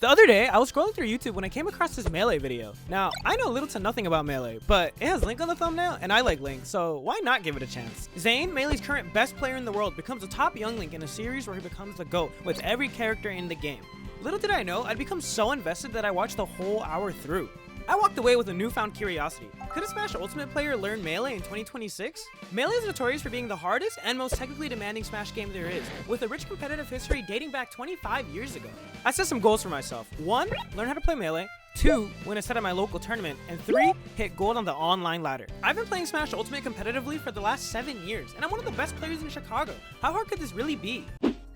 The other day, I was scrolling through YouTube when I came across this Melee video. Now, I know little to nothing about Melee, but it has Link on the thumbnail, and I like Link, so why not give it a chance? Zane, Melee's current best player in the world, becomes a top young Link in a series where he becomes the GOAT with every character in the game. Little did I know, I'd become so invested that I watched the whole hour through. I walked away with a newfound curiosity. Could a Smash Ultimate player learn Melee in 2026? Melee is notorious for being the hardest and most technically demanding Smash game there is, with a rich competitive history dating back 25 years ago. I set some goals for myself. 1. Learn how to play Melee. 2. Win a set at my local tournament. And 3. Hit gold on the online ladder. I've been playing Smash Ultimate competitively for the last 7 years, and I'm one of the best players in Chicago. How hard could this really be?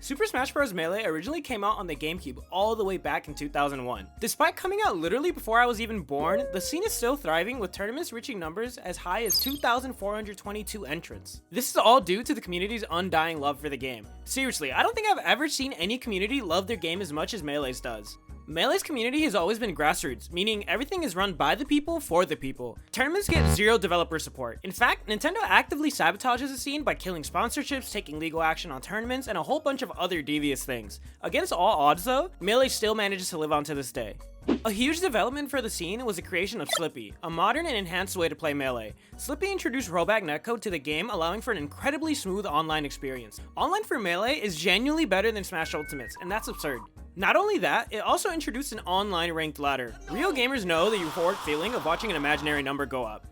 Super Smash Bros. Melee originally came out on the GameCube all the way back in 2001. Despite coming out literally before I was even born, the scene is still thriving with tournaments reaching numbers as high as 2,422 entrants. This is all due to the community's undying love for the game. Seriously, I don't think I've ever seen any community love their game as much as Melee's does. Melee's community has always been grassroots, meaning everything is run by the people for the people. Tournaments get zero developer support. In fact, Nintendo actively sabotages the scene by killing sponsorships, taking legal action on tournaments, and a whole bunch of other devious things. Against all odds though, Melee still manages to live on to this day. A huge development for the scene was the creation of Slippi, a modern and enhanced way to play Melee. Slippi introduced rollback netcode to the game, allowing for an incredibly smooth online experience. Online for Melee is genuinely better than Smash Ultimates, and that's absurd. Not only that, it also introduced an online ranked ladder. Real gamers know the euphoric feeling of watching an imaginary number go up.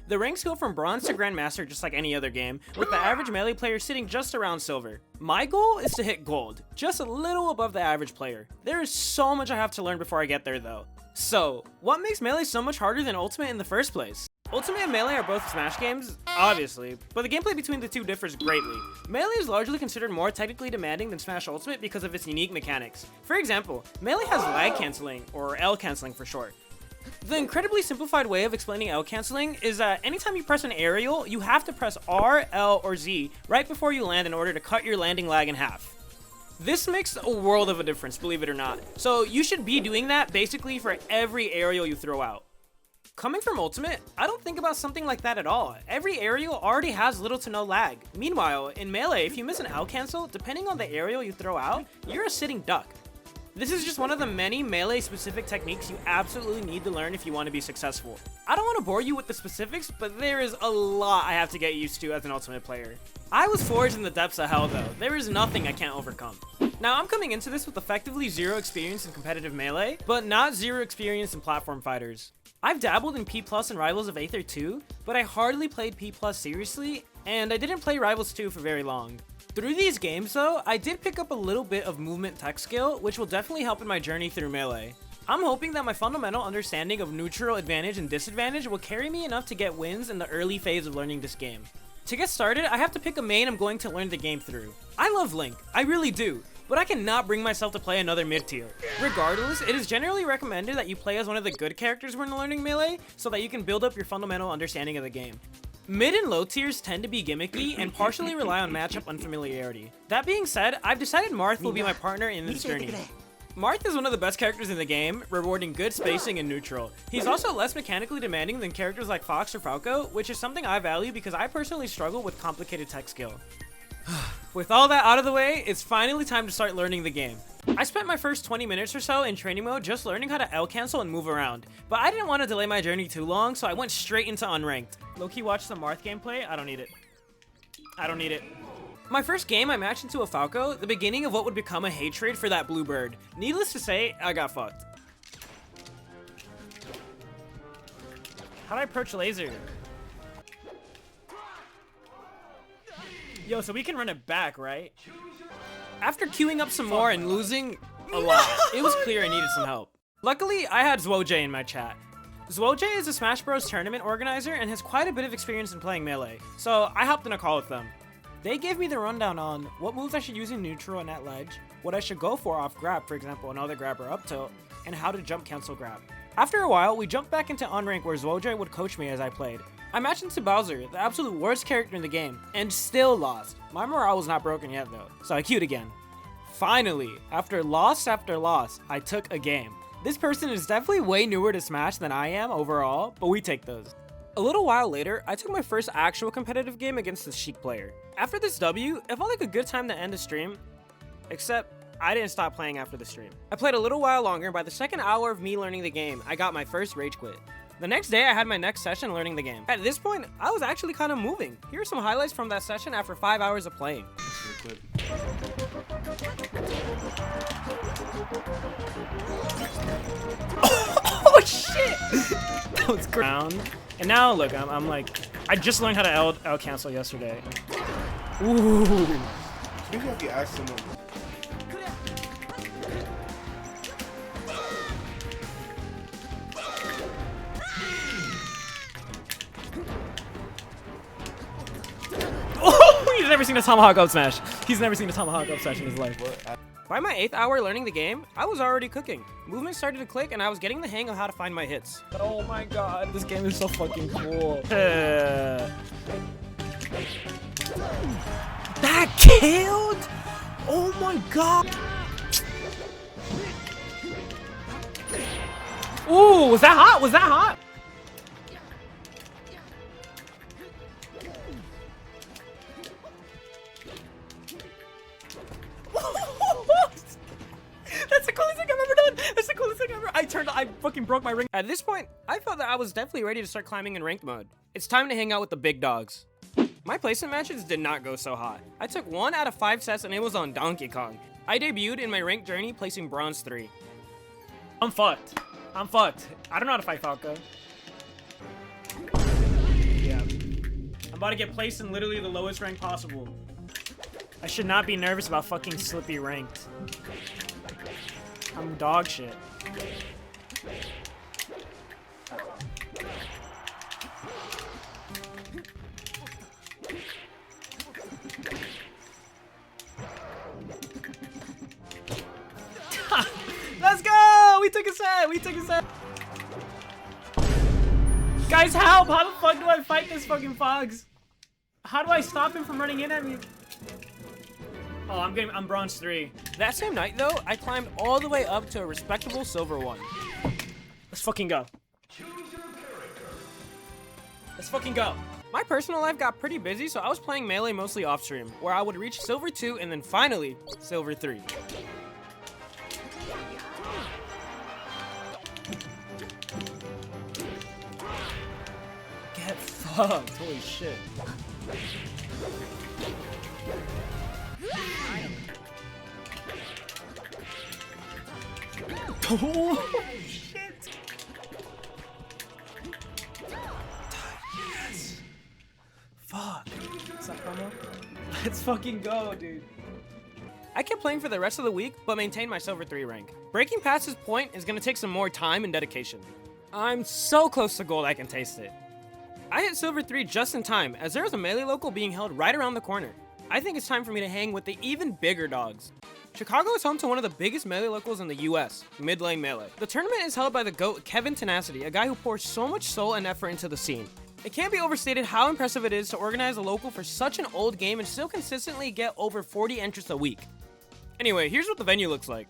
The ranks go from bronze to grandmaster just like any other game, with the average Melee player sitting just around silver. My goal is to hit gold, just a little above the average player. There is so much I have to learn before I get there though. So, what makes Melee so much harder than Ultimate in the first place? Ultimate and Melee are both Smash games, obviously, but the gameplay between the two differs greatly. Melee is largely considered more technically demanding than Smash Ultimate because of its unique mechanics. For example, Melee has lag cancelling, or L cancelling for short. The incredibly simplified way of explaining L cancelling is that anytime you press an aerial, you have to press R, L, or Z right before you land in order to cut your landing lag in half. This makes a world of a difference, believe it or not. So you should be doing that basically for every aerial you throw out. Coming from Ultimate, I don't think about something like that at all. Every aerial already has little to no lag. Meanwhile, in Melee, if you miss an L cancel, depending on the aerial you throw out, you're a sitting duck. This is just one of the many Melee-specific techniques you absolutely need to learn if you want to be successful. I don't want to bore you with the specifics, but there is a lot I have to get used to as an Ultimate player. I was forged in the depths of hell though. There is nothing I can't overcome. Now I'm coming into this with effectively zero experience in competitive Melee, but not zero experience in platform fighters. I've dabbled in P+ and Rivals of Aether 2, but I hardly played P+ seriously, and I didn't play Rivals 2 for very long. Through these games though, I did pick up a little bit of movement tech skill, which will definitely help in my journey through Melee. I'm hoping that my fundamental understanding of neutral advantage and disadvantage will carry me enough to get wins in the early phase of learning this game. To get started, I have to pick a main I'm going to learn the game through. I love Link, I really do, but I cannot bring myself to play another mid-tier. Regardless, it is generally recommended that you play as one of the good characters when learning Melee, so that you can build up your fundamental understanding of the game. Mid and low tiers tend to be gimmicky and partially rely on matchup unfamiliarity. That being said, I've decided Marth will be my partner in this journey. Marth is one of the best characters in the game, rewarding good spacing and neutral. He's also less mechanically demanding than characters like Fox or Falco, which is something I value because I personally struggle with complicated tech skill. With all that out of the way, it's finally time to start learning the game. I spent my first 20 minutes or so in training mode just learning how to L cancel and move around, but I didn't want to delay my journey too long, so I went straight into unranked. Low-key watch some Marth gameplay? I don't need it. I don't need it. My first game, I matched into a Falco, the beginning of what would become a hatred for that blue bird. Needless to say, I got fucked. How'd I approach laser? Yo, so we can run it back, right? After queuing up some more and losing a lot, it was clear I needed some help. Luckily, I had Zwoj in my chat. Zwoj is a Smash Bros tournament organizer and has quite a bit of experience in playing Melee, so I hopped in a call with them. They gave me the rundown on what moves I should use in neutral and at ledge, what I should go for off grab, for example another grab or up tilt, and how to jump cancel grab. After a while, we jumped back into unrank where Zwoj would coach me as I played. I matched into Bowser, the absolute worst character in the game, and still lost. My morale was not broken yet though, so I queued again. Finally, after loss, I took a game. This person is definitely way newer to Smash than I am overall, but we take those. A little while later, I took my first actual competitive game against this Sheik player. After this W, it felt like a good time to end the stream, except I didn't stop playing after the stream. I played a little while longer, and by the second hour of me learning the game, I got my first rage quit. The next day, I had my next session learning the game. At this point, I was actually kind of moving. Here are some highlights from that session after 5 hours of playing. Oh shit! That was ground. And now look, I'm like, I just learned how to L cancel yesterday. Ooh. Maybe if you ask someone. He's never seen a tomahawk up smash. He's never seen a tomahawk up smash in his life. By my 8th hour learning the game, I was already cooking. Movement started to click and I was getting the hang of how to find my hits. Oh my god, this game is so fucking cool. That killed? Oh my god. Ooh, was that hot? Was that hot? That's the coolest thing I've ever done. That's the coolest thing ever. I fucking broke my ring. At this point, I felt that I was definitely ready to start climbing in ranked mode. It's time to hang out with the big dogs. My placement matches did not go so hot. I took 1 out of 5 sets and it was on Donkey Kong. I debuted in my ranked journey placing bronze 3. I'm fucked. I'm fucked. I don't know how to fight Falco. Yeah. I'm about to get placed in literally the lowest rank possible. I should not be nervous about fucking Slippi ranked. I'm dog shit. Let's go! We took a set! We took a set! Guys, help! How the fuck do I fight this fucking Fogs? How do I stop him from running in at me? Oh, I'm bronze 3. That same night, though, I climbed all the way up to a respectable silver 1. Let's fucking go. Let's fucking go. My personal life got pretty busy, so I was playing Melee mostly off-stream, where I would reach silver 2 and then finally silver 3. Get fucked. Holy shit. Oh shit! Yes! Fuck. What's that promo? Let's fucking go, dude. I kept playing for the rest of the week, but maintained my silver 3 rank. Breaking past this point is gonna take some more time and dedication. I'm so close to gold I can taste it. I hit silver 3 just in time, as there was a Melee local being held right around the corner. I think it's time for me to hang with the even bigger dogs. Chicago is home to one of the biggest Melee locals in the US, Mid Lane Melee. The tournament is held by the GOAT Kevin Tenacity, a guy who pours so much soul and effort into the scene. It can't be overstated how impressive it is to organize a local for such an old game and still consistently get over 40 entrants a week. Anyway, here's what the venue looks like.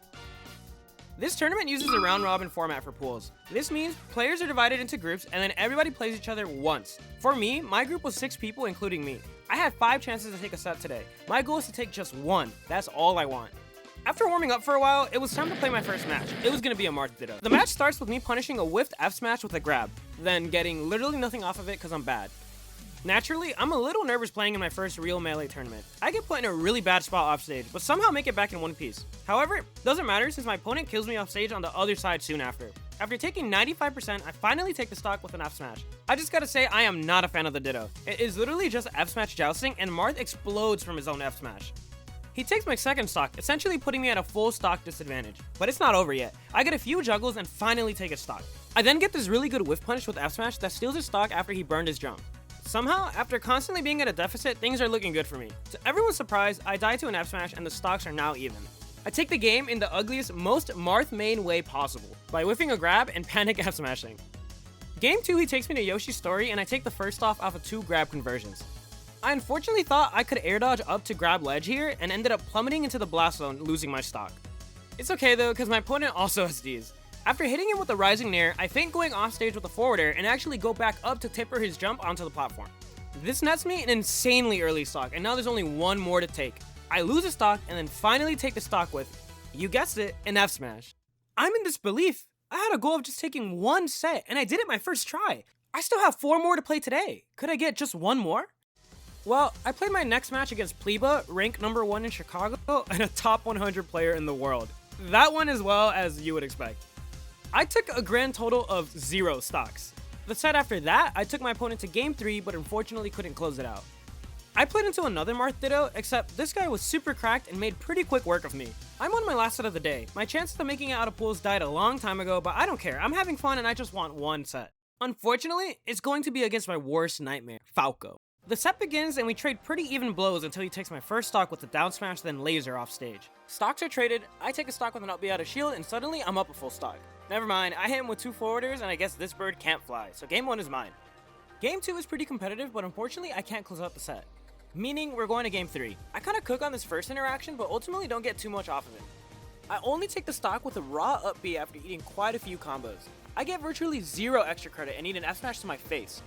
This tournament uses a round-robin format for pools. This means players are divided into groups and then everybody plays each other once. For me, my group was 6 people, including me. I had 5 chances to take a set today. My goal is to take just 1. That's all I want. After warming up for a while, it was time to play my first match. It was gonna be a Marth Ditto. The match starts with me punishing a whiffed F smash with a grab, then getting literally nothing off of it because I'm bad. Naturally, I'm a little nervous playing in my first real Melee tournament. I get put in a really bad spot offstage, but somehow make it back in one piece. However, doesn't matter since my opponent kills me offstage on the other side soon after. After taking 95%, I finally take the stock with an F smash. I just gotta say, I am not a fan of the Ditto. It is literally just F smash jousting, and Marth explodes from his own F smash. He takes my second stock, essentially putting me at a full stock disadvantage. But it's not over yet. I get a few juggles and finally take a stock. I then get this really good whiff punish with F smash that steals his stock after he burned his jump. Somehow, after constantly being at a deficit, things are looking good for me. To everyone's surprise, I die to an F smash and the stocks are now even. I take the game in the ugliest, most Marth main way possible, by whiffing a grab and panic F smashing. Game 2, he takes me to Yoshi's story and I take the first off of 2 grab conversions. I unfortunately thought I could air dodge up to grab ledge here and ended up plummeting into the blast zone, losing my stock. It's okay though, because my opponent also has Ds. After hitting him with the rising nair, I feint going off stage with a forward air and actually go back up to tipper his jump onto the platform. This nets me an insanely early stock, and now there's only one more to take. I lose a stock and then finally take the stock with You guessed it, an F smash. I'm in disbelief. I had a goal of just taking one set, and I did it my first try. I still have 4 more to play today. Could I get just 1 more? Well, I played my next match against Pleba, rank number 1 in Chicago, and a top 100 player in the world. That went as well as you would expect. I took a grand total of 0 stocks. The set after that, I took my opponent to game 3, but unfortunately couldn't close it out. I played into another Marth Ditto, except this guy was super cracked and made pretty quick work of me. I'm on my last set of the day. My chances of making it out of pools died a long time ago, but I don't care. I'm having fun and I just want 1 set. Unfortunately, it's going to be against my worst nightmare, Falco. The set begins and we trade pretty even blows until he takes my first stock with a down smash then laser off stage. Stocks are traded, I take a stock with an up B out of shield and suddenly I'm up a full stock. Never mind, I hit him with 2 forwarders and I guess this bird can't fly, so game 1 is mine. Game 2 is pretty competitive, but unfortunately I can't close out the set. Meaning we're going to game 3. I kinda cook on this first interaction, but ultimately don't get too much off of it. I only take the stock with a raw up B after eating quite a few combos. I get virtually 0 extra credit and eat an F smash to my face.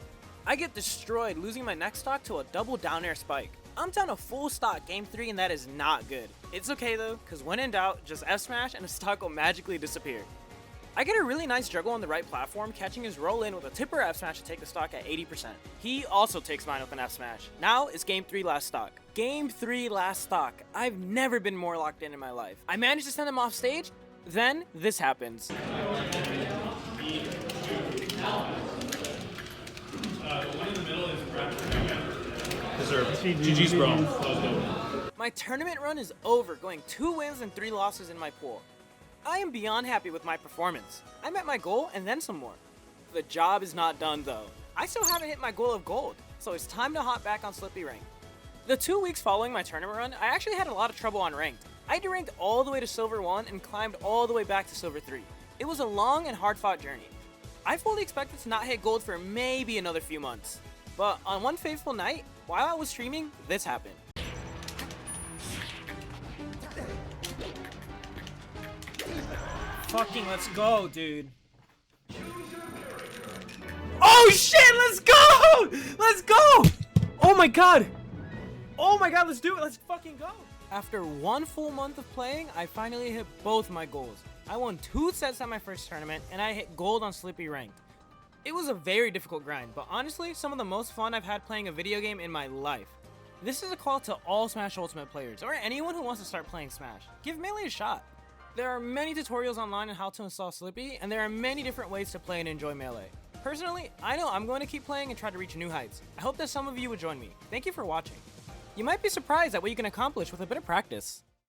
I get destroyed, losing my next stock to a double down air spike. I'm down a full stock game 3 and that is not good. It's okay though, cause when in doubt, just F smash and the stock will magically disappear. I get a really nice juggle on the right platform, catching his roll in with a tipper F smash to take the stock at 80%. He also takes mine with an F smash. Now it's game 3 last stock. Game 3 last stock. I've never been more locked in my life. I managed to send him off stage, then this happens. The one in the middle is GG's, bro. Let's go. My tournament run is over, going 2 wins and 3 losses in my pool. I am beyond happy with my performance. I met my goal and then some more. The job is not done though. I still haven't hit my goal of gold, so it's time to hop back on Slippi rank. The 2 weeks following my tournament run, I actually had a lot of trouble on ranked. I deranked all the way to silver 1 and climbed all the way back to silver 3. It was a long and hard fought journey. I fully expected to not hit gold for maybe another few months. But on one fateful night, while I was streaming, this happened. Fucking let's go, dude. Oh shit, let's go! Let's go! Oh my god! Oh my god, let's do it, let's fucking go! After 1 full month of playing, I finally hit both my goals. I won 2 sets at my first tournament, and I hit gold on Slippi ranked. It was a very difficult grind, but honestly, some of the most fun I've had playing a video game in my life. This is a call to all Smash Ultimate players, or anyone who wants to start playing Smash. Give Melee a shot. There are many tutorials online on how to install Slippi, and there are many different ways to play and enjoy Melee. Personally, I know I'm going to keep playing and try to reach new heights. I hope that some of you would join me. Thank you for watching. You might be surprised at what you can accomplish with a bit of practice.